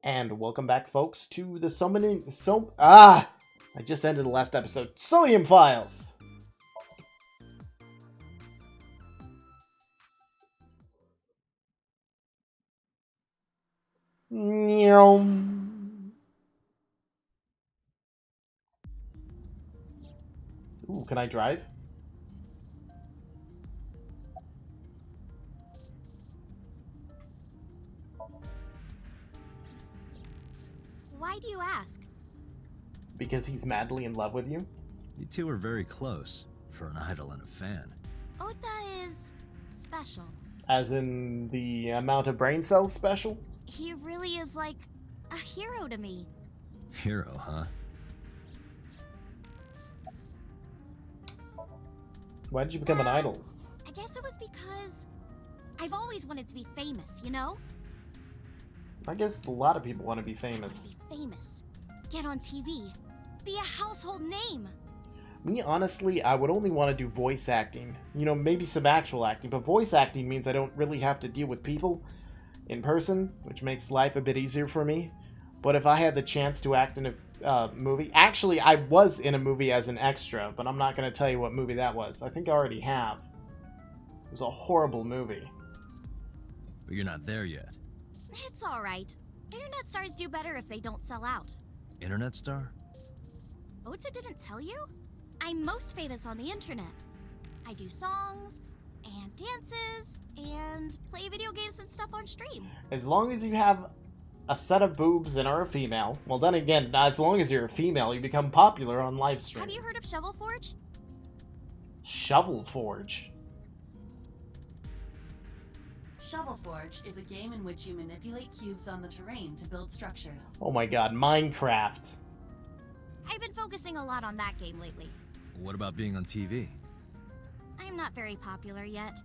And welcome back, folks, to the I just ended the last episode. Somnium Files! Ooh, can I drive? Why do you ask? Because he's madly in love with you? You two are very close, for an idol and a fan. Ota is special. As in the amount of brain cells special? He really is like a hero to me. Hero, huh? Why did you become an idol? I guess it was because I've always wanted to be famous, you know? I guess a lot of people want to be famous. Be famous. Get on TV. Be a household name. Me, honestly, I would only want to do voice acting. You know, maybe some actual acting, but voice acting means I don't really have to deal with people in person, which makes life a bit easier for me. But if I had the chance to act in a movie... Actually, I was in a movie as an extra, but I'm not going to tell you what movie that was. I think I already have. It was a horrible movie. But you're not there yet. It's alright. Internet stars do better if they don't sell out. Internet star? Ota didn't tell you? I'm most famous on the internet. I do songs, and dances, and play video games and stuff on stream. As long as you have a set of boobs and are a female, well then again, as long as you're a female, you become popular on live stream. Have you heard of Shovel Forge? Shovel Forge? Shovel Forge is a game in which you manipulate cubes on the terrain to build structures. Oh my god, Minecraft. I've been focusing a lot on that game lately. What about being on TV? I'm not very popular yet.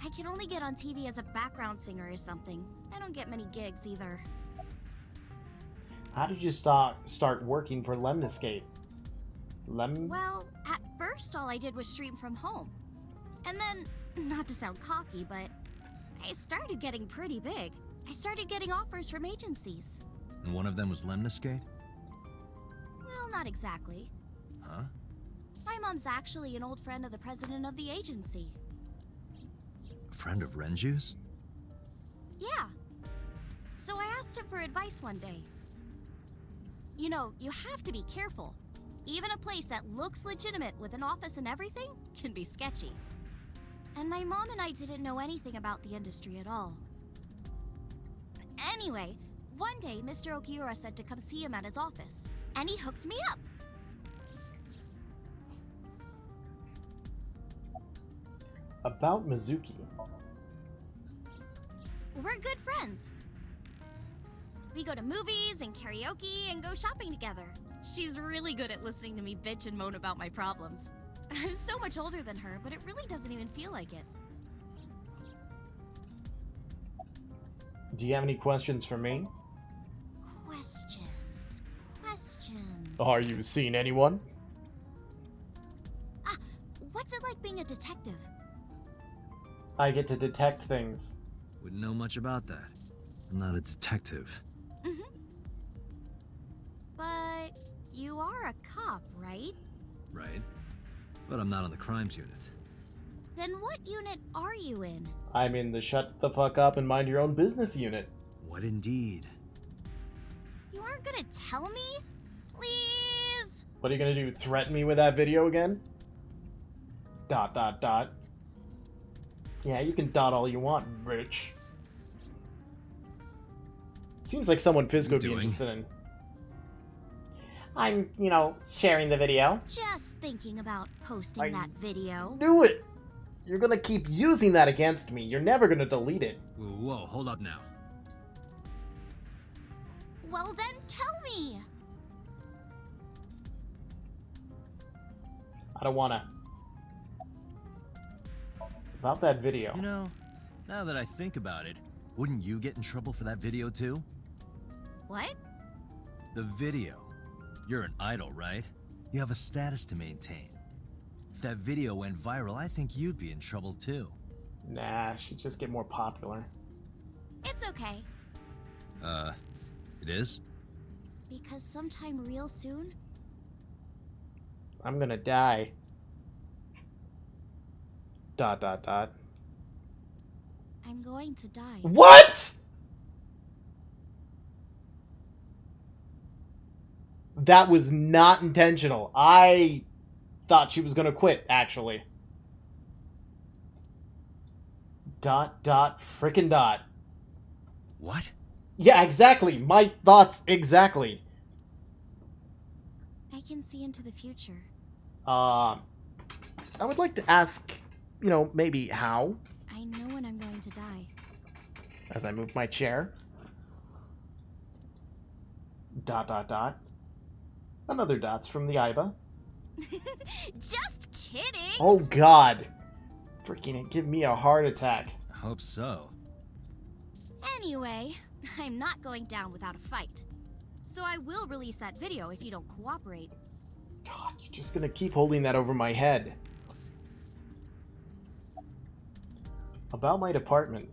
I can only get on TV as a background singer or something. I don't get many gigs either. How did you start working for Lemniscape? Well, at first all I did was stream from home. And then, not to sound cocky, but I started getting pretty big. I started getting offers from agencies. And one of them was Lemniscape? Well, not exactly. Huh? My mom's actually an old friend of the president of the agency. A friend of Renju's? Yeah. So I asked him for advice one day. You know, you have to be careful. Even a place that looks legitimate with an office and everything can be sketchy. And my mom and I didn't know anything about the industry at all. Anyway, one day Mr. Okiura said to come see him at his office, and he hooked me up. About Mizuki. We're good friends. We go to movies and karaoke and go shopping together. She's really good at listening to me bitch and moan about my problems. I'm so much older than her, but it really doesn't even feel like it. Do you have any questions for me? Questions. Are you seeing anyone? What's it like being a detective? I get to detect things. Wouldn't know much about that. I'm not a detective. But you are a cop, right? Right. But I'm not on the crimes unit. Then what unit are you in? I'm in the shut the fuck up and mind your own business unit. What indeed? You aren't gonna tell me? Please? What are you gonna do, threaten me with that video again? ... Yeah, you can dot all you want, bitch. Seems like someone Fizz would be interested in. I'm, sharing the video. Just thinking about posting that video. Do it! You're gonna keep using that against me. You're never gonna delete it. Whoa, hold up now. Well then, tell me! I don't wanna. About that video. You know, now that I think about it, wouldn't you get in trouble for that video too? What? The video. You're an idol, right? You have a status to maintain. If that video went viral, I think you'd be in trouble too. Nah, she'd just get more popular. It's okay. It is? Because sometime real soon, I'm gonna die. Dot dot dot. I'm going to die. What? That was not intentional. I thought she was gonna quit, actually. Dot dot frickin' dot. What? Yeah, exactly. My thoughts exactly. I can see into the future. I would like to ask, maybe how, I know when I'm going to die. as I move my chair. Dot dot dot. Another dot's from the Iba. Just kidding! Oh god. Freaking give me a heart attack. I hope so. Anyway, I'm not going down without a fight. So I will release that video if you don't cooperate. God, you're just gonna keep holding that over my head. About my department.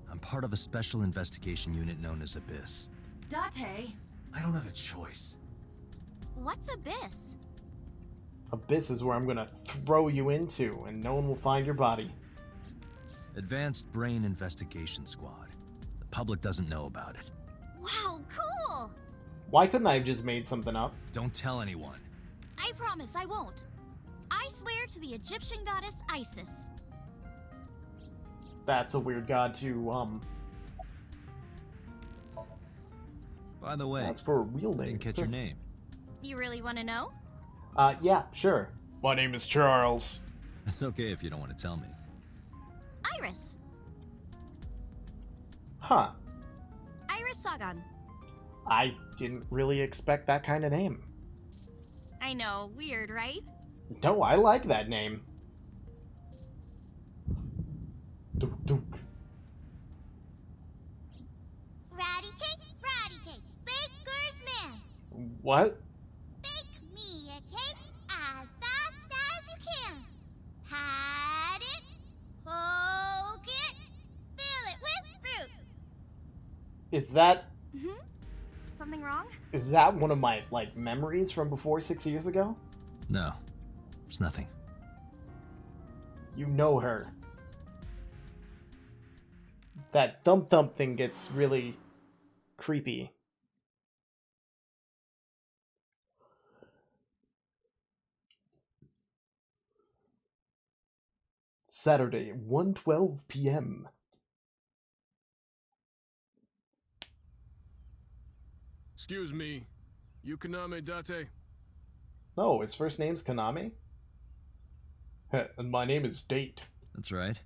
I'm part of a special investigation unit known as Abyss. Date, I don't have a choice. What's Abyss? Abyss is where I'm gonna throw you into, and no one will find your body. Advanced Brain Investigation Squad. The public doesn't know about it. Wow, cool! Why couldn't I have just made something up? Don't tell anyone. I promise I won't. I swear to the Egyptian goddess Isis. That's a weird god to, By the way, that's for a real I name. didn't catch your name. You really want to know? Yeah, sure. My name is Charles. It's okay if you don't want to tell me. Iris. Huh. Iris Sagan. I didn't really expect that kind of name. I know, weird, right? No, I like that name. Duke, Duke. Ratty cake, baker's man. What? Bake me a cake as fast as you can. Pat it, poke it, fill it with fruit. Is that Something wrong? one of my, memories from before 6 years ago? No, it's nothing. You know her. That thump thump thing gets really creepy. Saturday, 1:12 p.m. Excuse me, you Kaname Date? Oh, his first name's Kaname? And my name is Date. That's right.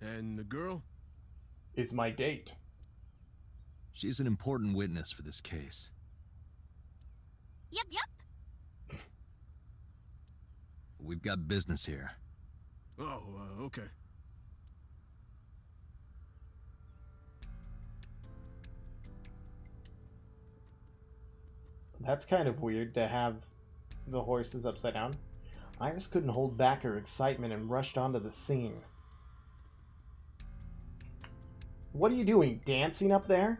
And the girl? Is my date. She's an important witness for this case. Yep. We've got business here. Oh, okay. That's kind of weird to have the horses upside down. Iris couldn't hold back her excitement and rushed onto the scene. What are you doing? Dancing up there?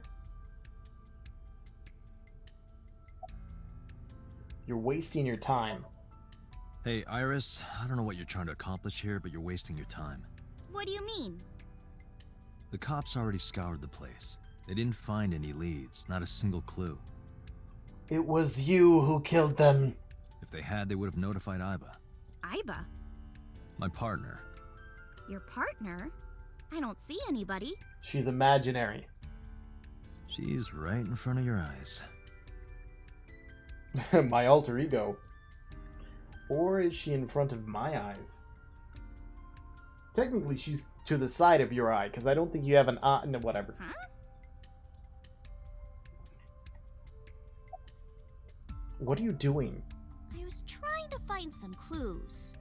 You're wasting your time. Hey, Iris, I don't know what you're trying to accomplish here, but you're wasting your time. What do you mean? The cops already scoured the place. They didn't find any leads, not a single clue. It was you who killed them. If they had, they would have notified Iba. Iba? My partner. Your partner? I don't see anybody. She's imaginary. She's right in front of your eyes. My alter ego. Or is she in front of my eyes? Technically, she's to the side of your eye, because I don't think you have an eye. No, whatever. Huh? What are you doing? I was trying to find some clues.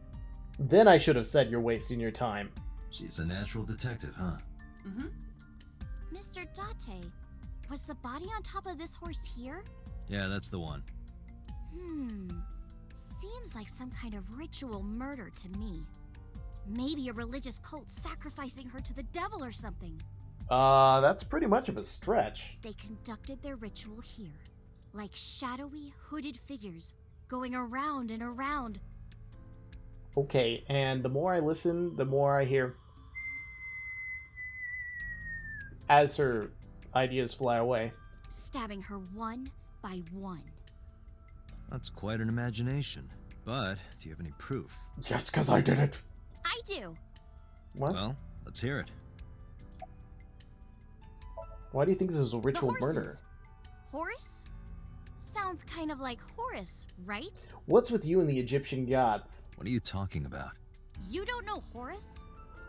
Then I should have said you're wasting your time. She's a natural detective, huh? Mm-hmm. Mr. Date, was the body on top of this horse here? Yeah, that's the one. Seems like some kind of ritual murder to me. Maybe a religious cult sacrificing her to the devil or something. That's pretty much of a stretch. They conducted their ritual here, like shadowy, hooded figures, going around and around. Okay, and the more I listen, the more I hear as her ideas fly away. Stabbing her one by one. That's quite an imagination. But do you have any proof? Yes, because I did it. I do. What? Well, let's hear it. Why do you think this is a ritual The murder? horses. Horse? Sounds kind of like Horus, right? What's with you and the Egyptian gods? What are you talking about? You don't know Horus?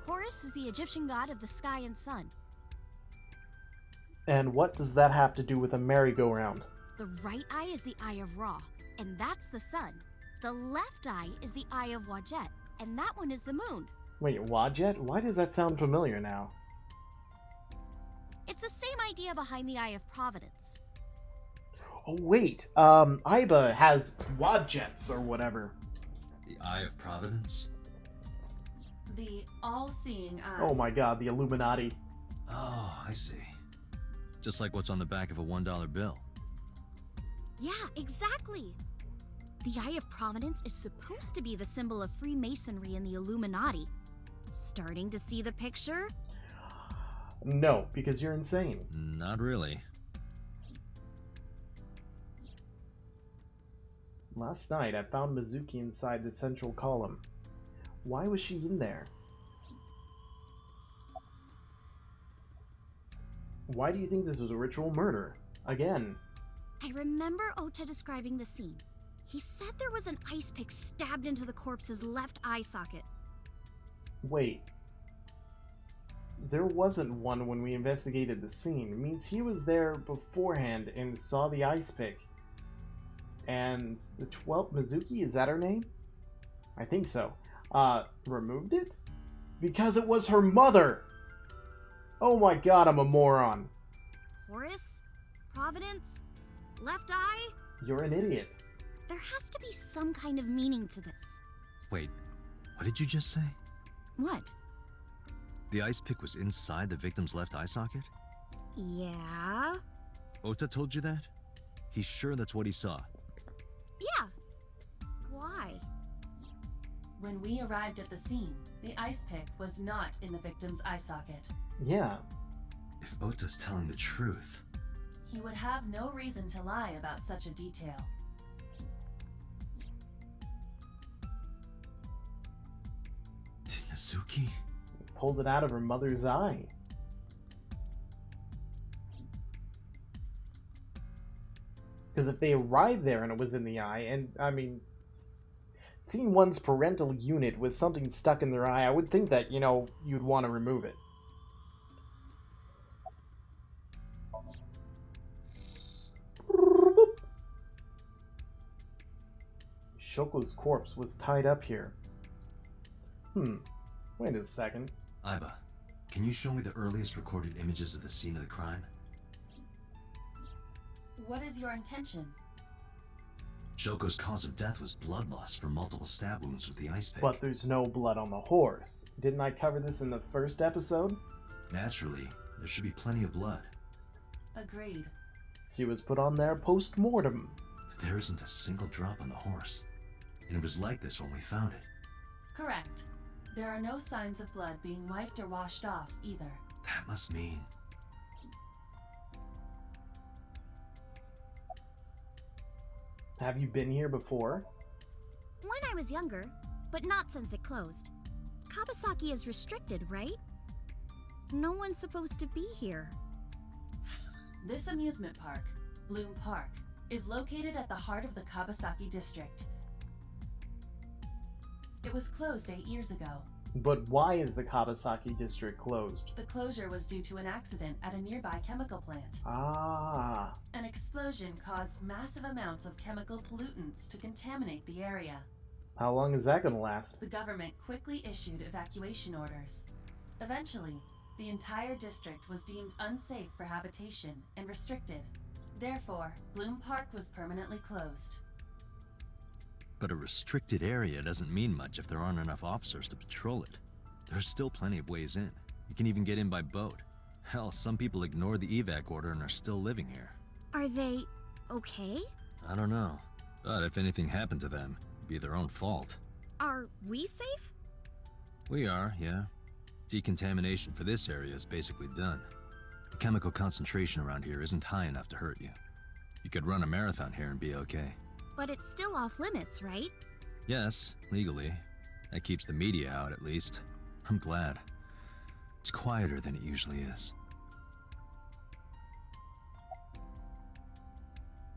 Horus is the Egyptian god of the sky and sun. And what does that have to do with a merry-go-round? The right eye is the eye of Ra, and that's the sun. The left eye is the eye of Wajet, and that one is the moon. Wait, Wajet? Why does that sound familiar now? It's the same idea behind the eye of Providence. Oh, wait. Iba has Wadjets or whatever. The Eye of Providence? The all-seeing eye. Oh my god, the Illuminati. Oh, I see. Just like what's on the back of a $1 bill. Yeah, exactly. The Eye of Providence is supposed to be the symbol of Freemasonry and the Illuminati. Starting to see the picture? No, because you're insane. Not really. Last night, I found Mizuki inside the central column. Why was she in there? Why do you think this was a ritual murder? Again. I remember Ota describing the scene. He said there was an ice pick stabbed into the corpse's left eye socket. Wait. There wasn't one when we investigated the scene. It means he was there beforehand and saw the ice pick. And the 12th Mizuki, is that her name? I think so. Removed it? Because it was her mother! Oh my god, I'm a moron. Horus? Providence? Left eye? You're an idiot. There has to be some kind of meaning to this. Wait, what did you just say? What? The ice pick was inside the victim's left eye socket? Yeah? Ota told you that? He's sure that's what he saw. Yeah. Why? When we arrived at the scene, the ice pick was not in the victim's eye socket. Yeah. If Ota's telling the truth... He would have no reason to lie about such a detail. Mizuki? Pulled it out of her mother's eye. Because if they arrived there and it was in the eye, and, I mean, seeing one's parental unit with something stuck in their eye, I would think that, you know, you'd want to remove it. Shoko's corpse was tied up here. Wait a second. Iba, can you show me the earliest recorded images of the scene of the crime? What is your intention? Shoko's cause of death was blood loss from multiple stab wounds with the ice pick. But there's no blood on the horse. Didn't I cover this in the first episode? Naturally, there should be plenty of blood. Agreed. She was put on there post-mortem. But there isn't a single drop on the horse. And it was like this when we found it. Correct. There are no signs of blood being wiped or washed off, either. That must mean... Have you been here before? When I was younger, but not since it closed. Kawasaki is restricted, right? No one's supposed to be here. This amusement park, Bloom Park, is located at the heart of the Kawasaki district. It was closed 8 years ago. But why is the Kawasaki district closed? The closure was due to an accident at a nearby chemical plant. Ah. An explosion caused massive amounts of chemical pollutants to contaminate the area. How long is that gonna last? The government quickly issued evacuation orders. Eventually, the entire district was deemed unsafe for habitation and restricted. Therefore, Bloom Park was permanently closed. But a restricted area doesn't mean much if there aren't enough officers to patrol it. There's still plenty of ways in. You can even get in by boat. Hell, some people ignore the evac order and are still living here. Are they okay? I don't know. But if anything happened to them, it'd be their own fault. Are we safe? We are, yeah. Decontamination for this area is basically done. The chemical concentration around here isn't high enough to hurt you. You could run a marathon here and be okay. But it's still off limits, right? Yes, legally. That keeps the media out, at least. I'm glad. It's quieter than it usually is.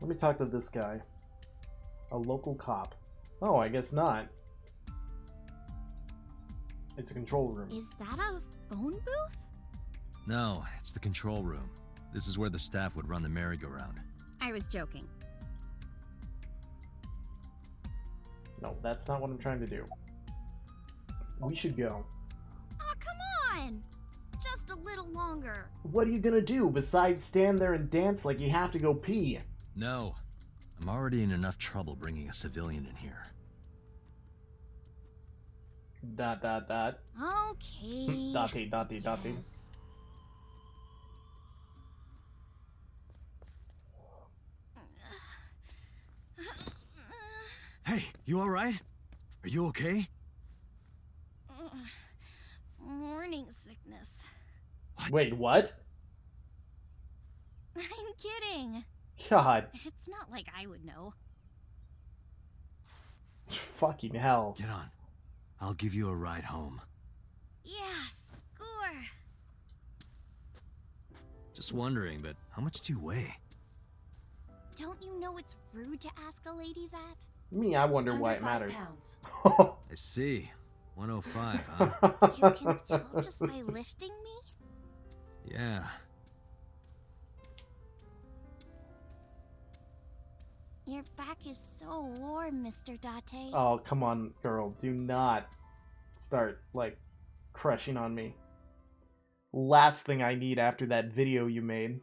Let me talk to this guy. A local cop. Oh, I guess not. It's a control room. Is that a phone booth? No, it's the control room. This is where the staff would run the merry-go-round. I was joking. No, that's not what I'm trying to do. We should go. Aw, come on! Just a little longer. What are you gonna do besides stand there and dance like you have to go pee? No. I'm already in enough trouble bringing a civilian in here. ... Okay. Dotty. Yes. Hey, you alright? Are you okay? Morning sickness. What? Wait, what? I'm kidding. God. It's not like I would know. Fucking hell. Get on. I'll give you a ride home. Yeah, score. Just wondering, but how much do you weigh? Don't you know it's rude to ask a lady that? Me, I wonder why Under it 5 matters. pounds. I see. 105, huh? You can tell just by lifting me? Yeah. Your back is so warm, Mr. Date. Oh, come on, girl. Do not start, like, crushing on me. Last thing I need after that video you made.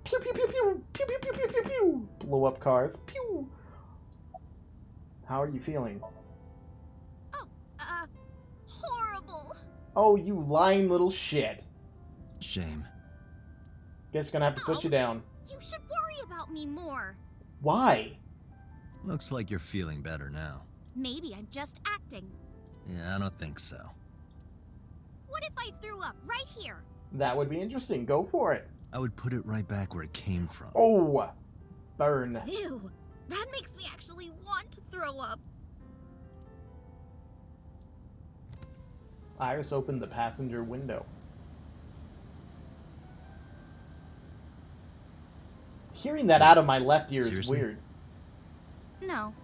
Pew, pew, pew, pew. Pew, pew, pew, pew, pew, pew. Blow up cars. Pew. How are you feeling? Horrible. Oh, you lying little shit. Shame. Guess gonna have to put you down. You should worry about me more. Why? Looks like you're feeling better now. Maybe I'm just acting. Yeah, I don't think so. What if I threw up right here? That would be interesting. Go for it. I would put it right back where it came from. Oh, burn. Ew. That makes me actually want to throw up. Iris opened the passenger window. Hearing that out of my left ear is Seriously? weird. No.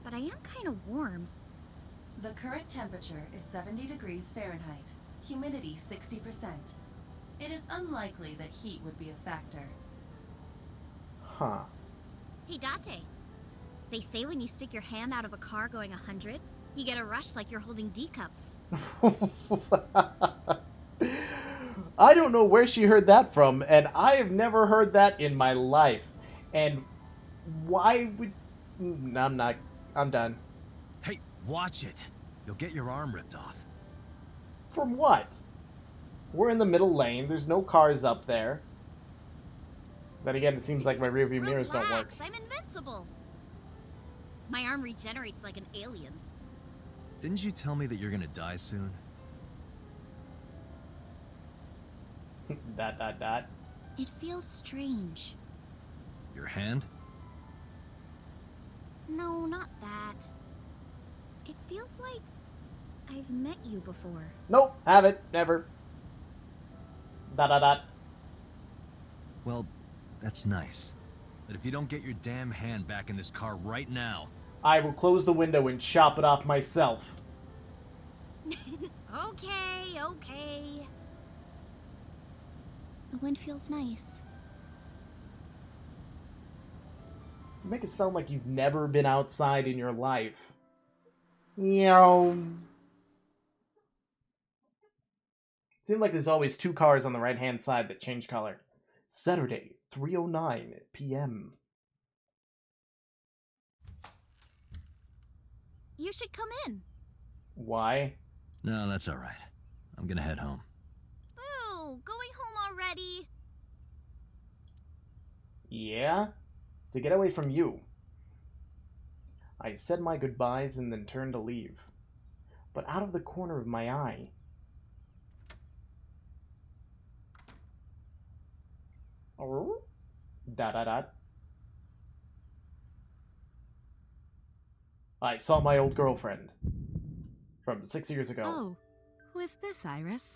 But I am kind of warm. The current temperature is 70 degrees Fahrenheit. Humidity 60%. It is unlikely that heat would be a factor. Huh. Hey, Date. They say when you stick your hand out of a car going 100, you get a rush like you're holding D cups. I don't know where she heard that from, and I have never heard that in my life. And why would... I'm done. Hey, watch it! You'll get your arm ripped off. From what? We're in the middle lane, there's no cars up there. Then again, it seems like my rearview mirrors don't work. Relax, I'm invincible. My arm regenerates like an alien's. Didn't you tell me that you're gonna die soon? ... It feels strange. Your hand? No, not that. It feels like I've met you before. Nope, haven't, never. ... Well, that's nice. But if you don't get your damn hand back in this car right now... I will close the window and chop it off myself. Okay. The wind feels nice. You make it sound like you've never been outside in your life. Meow. Seems like there's always two cars on the right-hand side that change color. Saturday, 3:09 p.m. You should come in. Why? No, that's all right. I'm gonna head home. Boo! Going home already? Yeah? To get away from you. I said my goodbyes and then turned to leave. But out of the corner of my eye... Oh? Dot dot dot. I saw my old girlfriend. From 6 years ago. Oh, who is this, Iris?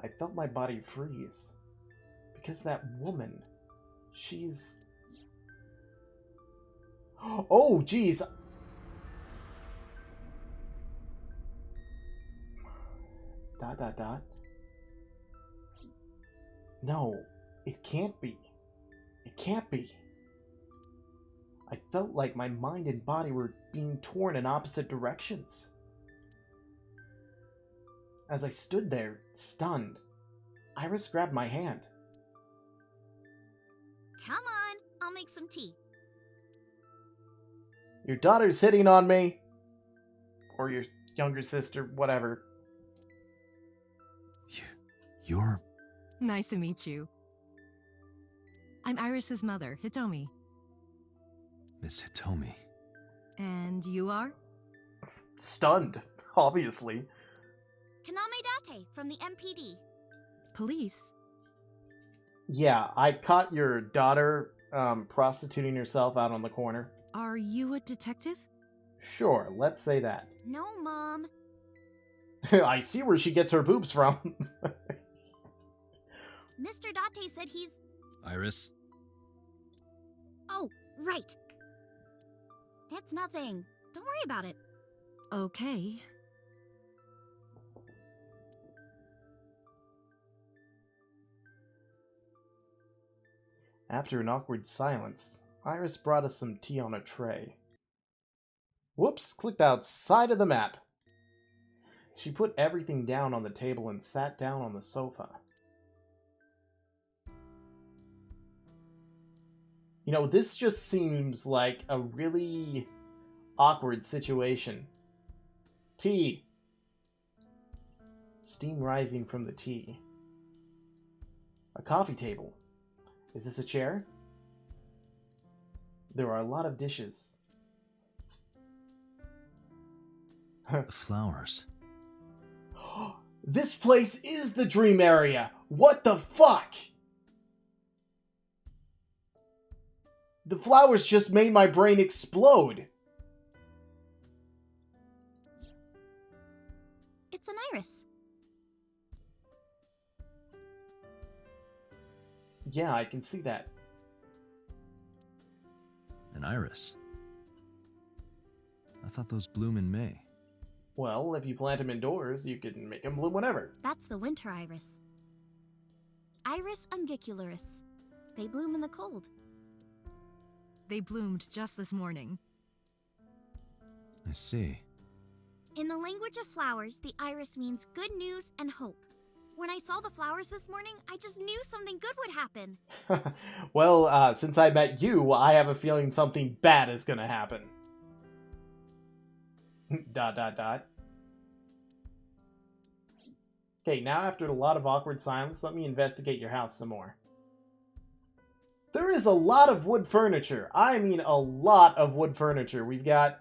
I felt my body freeze. Because that woman, she's... Oh, jeez! Dot dot dot. No, it can't be. It can't be. I felt like my mind and body were being torn in opposite directions. As I stood there, stunned, Iris grabbed my hand. Come on, I'll make some tea. Your daughter's hitting on me. Or your younger sister, whatever. You're... Nice to meet you. I'm Iris's mother, Hitomi. Miss Hitomi. And you are? Stunned, obviously. Kaname Date from the MPD. Police? Yeah, I caught your daughter prostituting herself out on the corner. Are you a detective? Sure, let's say that. No, Mom. I see where she gets her boobs from. Mr. Date said he's... Iris? Oh, right. It's nothing. Don't worry about it. Okay. After an awkward silence, Iris brought us some tea on a tray. Whoops, clicked outside of the map. She put everything down on the table and sat down on the sofa. You know, this just seems like a really awkward situation. Tea. Steam rising from the tea. A coffee table. Is this a chair? There are a lot of dishes. The flowers. This place is the dream area! What the fuck? The flowers just made my brain explode. It's an iris. Yeah, I can see that. An iris. I thought those bloom in May. Well, if you plant them indoors, you can make them bloom whenever. That's the winter iris. Iris ungicularis. They bloom in the cold. They bloomed just this morning. I see. In the language of flowers, the iris means good news and hope. When I saw the flowers this morning, I just knew something good would happen. Well, since I met you, I have a feeling something bad is gonna happen. Dot dot dot. Okay, now after a lot of awkward silence, let me investigate your house some more. There is a lot of wood furniture. I mean a lot of wood furniture. We've got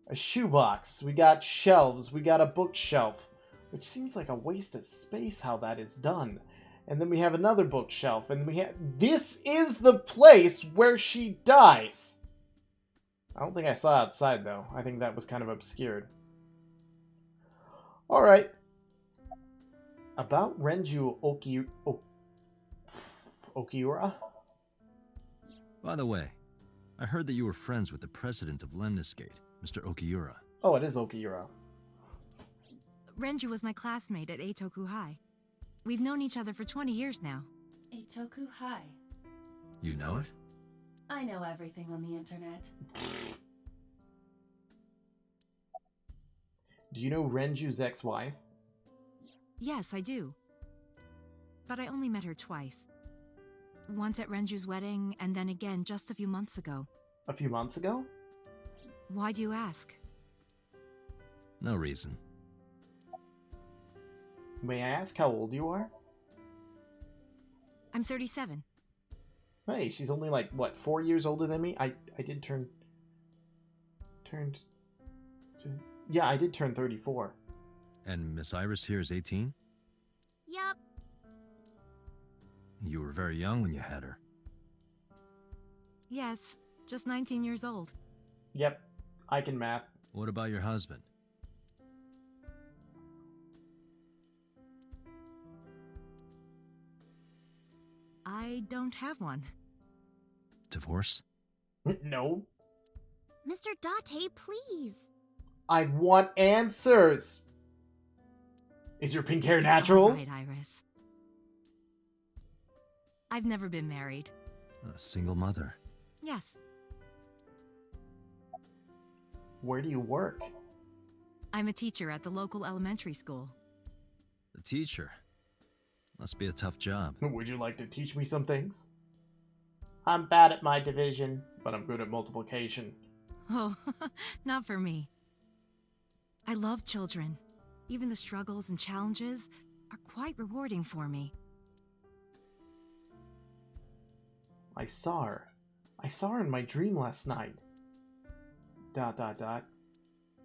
a shoebox, we got shelves, we got a bookshelf, which seems like a waste of space how that is done. And then we have another bookshelf, and we have... This is the place where she dies! I don't think I saw outside, though. I think that was kind of obscured. Alright. About Renju Okiura? By the way, I heard that you were friends with the president of Lemniscate, Mr. Okiura. Oh, it is Okiura. Renju was my classmate at Eitoku High. We've known each other for 20 years now. Eitoku High. You know it? I know everything on the internet. Do you know Renju's ex-wife? Yes, I do. But I only met her twice. Once at Renju's wedding, and then again just a few months ago. A few months ago? Why do you ask? No reason. May I ask how old you are? I'm 37. Hey, she's only like, what, 4 years older than me? I did turned... Yeah, I did turn 34. And Miss Iris here is 18? Yup. You were very young when you had her. Yes, just 19 years old. Yep, I can math. What about your husband? I don't have one. Divorce? No. Mr. Date, please. I want answers! Is your pink hair natural? All right, Iris. I've never been married. A single mother. Yes, Where do you work? I'm a teacher at the local elementary school. A teacher. Must be a tough job. Would you like to teach me some things? I'm bad at my division, but I'm good at multiplication. Oh, not for me. I love children. Even the struggles and challenges are quite rewarding for me. I saw her. I saw her in my dream last night. ...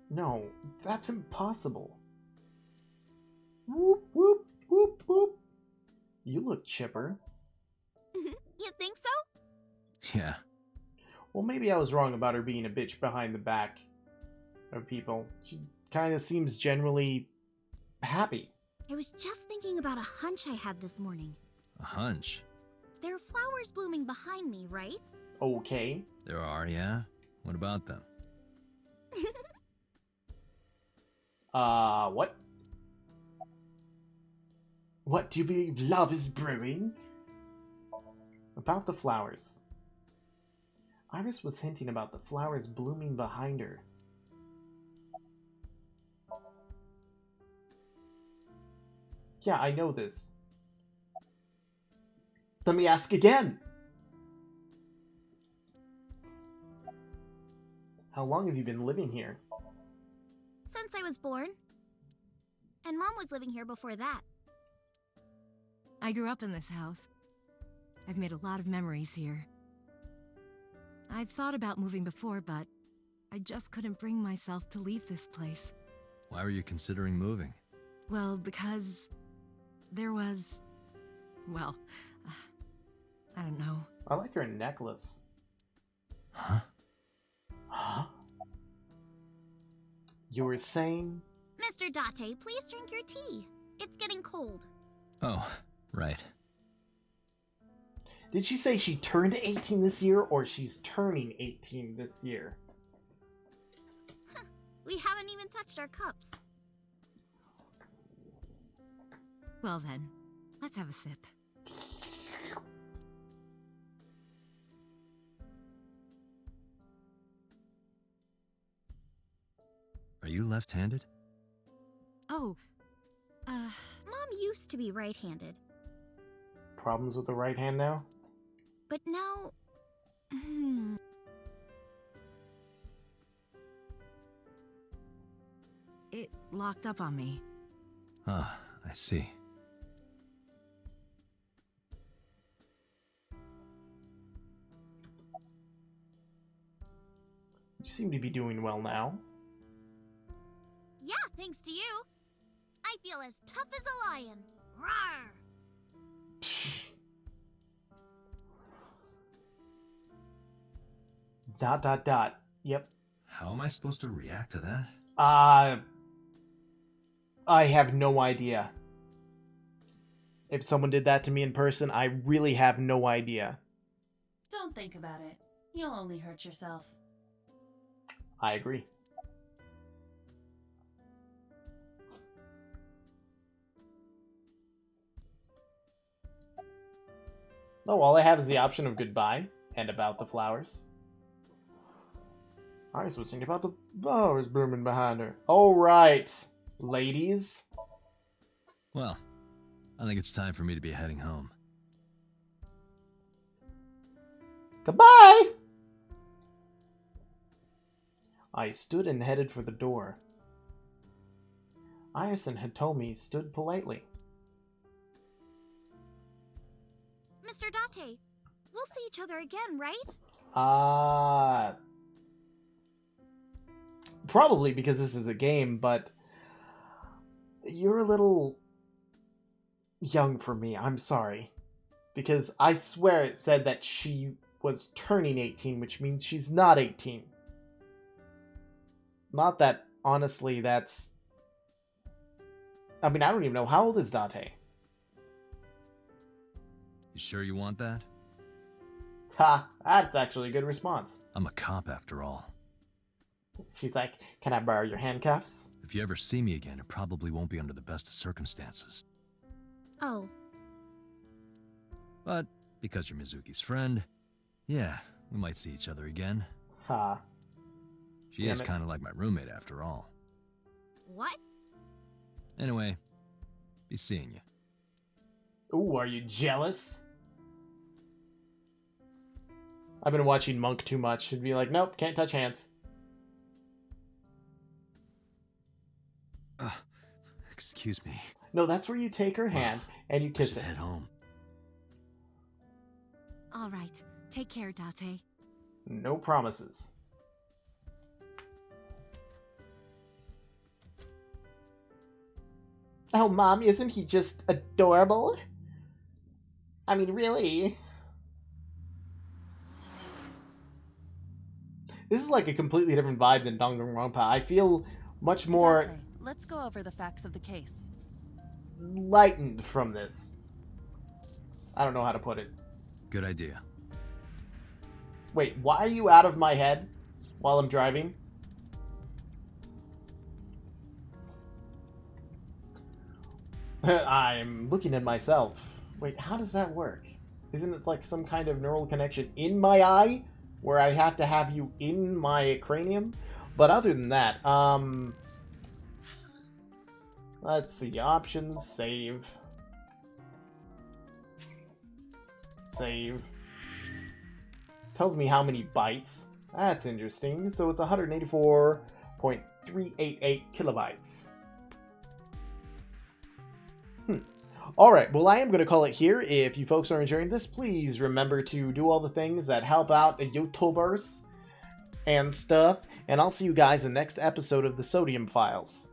No, that's impossible. Whoop, whoop, whoop, whoop. You look chipper. You think so? Yeah. Well, maybe I was wrong about her being a bitch behind the back of people. She kind of seems generally happy. I was just thinking about a hunch I had this morning. A hunch. There are flowers blooming behind me, right? Okay. There are, yeah? What about them? What? What do you believe love is brewing? About the flowers. Iris was hinting about the flowers blooming behind her. Yeah, I know this. Let me ask again. How long have you been living here? Since I was born. And Mom was living here before that. I grew up in this house. I've made a lot of memories here. I've thought about moving before, but I just couldn't bring myself to leave this place. Why were you considering moving? Well, because there was... well, I don't know. I like your necklace. Huh? Huh? You were saying? Mr. Date, please drink your tea. It's getting cold. Oh, right. Did she say she turned 18 this year, or she's turning 18 this year? We haven't even touched our cups. Well then, let's have a sip. Are you left-handed? Oh, Mom used to be right-handed, Problems with the right hand now? but now... it locked up on me. Ah, I see. You seem to be doing well now. Yeah, thanks to you. I feel as tough as a lion. Rawr! ... Yep. How am I supposed to react to that? I have no idea. If someone did that to me in person, I really have no idea. Don't think about it. You'll only hurt yourself. I agree. Oh, all I have is the option of goodbye and about the flowers. I was thinking about the flowers blooming behind her. All right, ladies. Well, I think it's time for me to be heading home. Goodbye! I stood and headed for the door. Ireson had told me stood politely. Mr. Date, we'll see each other again, right? Probably because this is a game, but you're a little young for me. I'm sorry. Because I swear it said that she was turning 18, which means she's not 18. Not that, honestly, that's... I mean, I don't even know. How old is Date? You sure you want that? Ha! That's actually a good response. I'm a cop after all. She's like, can I borrow your handcuffs? If you ever see me again, it probably won't be under the best of circumstances. Oh. But because you're Mizuki's friend, yeah, we might see each other again. Ha. She is kind of like my roommate after all. What? Anyway, be seeing you. Ooh, are you jealous? I've been watching Monk too much. She'd be like, nope, can't touch hands. Excuse me. No, that's where you take her hand and you I kiss should it. head home. All right. Take care, Date. No promises. Oh, Mom, isn't he just adorable? I mean, really? This is like a completely different vibe than Danganronpa. I feel much more Date, let's go over the facts of the case. lightened from this. I don't know how to put it. Good idea. Wait, why are you out of my head while I'm driving? I'm looking at myself. Wait, how does that work? Isn't it like some kind of neural connection in my eye? Where I have to have you in my cranium? But other than that, let's see, options, save. Save. Tells me how many bytes. That's interesting. So it's 184.388 kilobytes. Alright, well I am going to call it here. If you folks are enjoying this, please remember to do all the things that help out the YouTubers and stuff. And I'll see you guys in the next episode of the Somnium Files.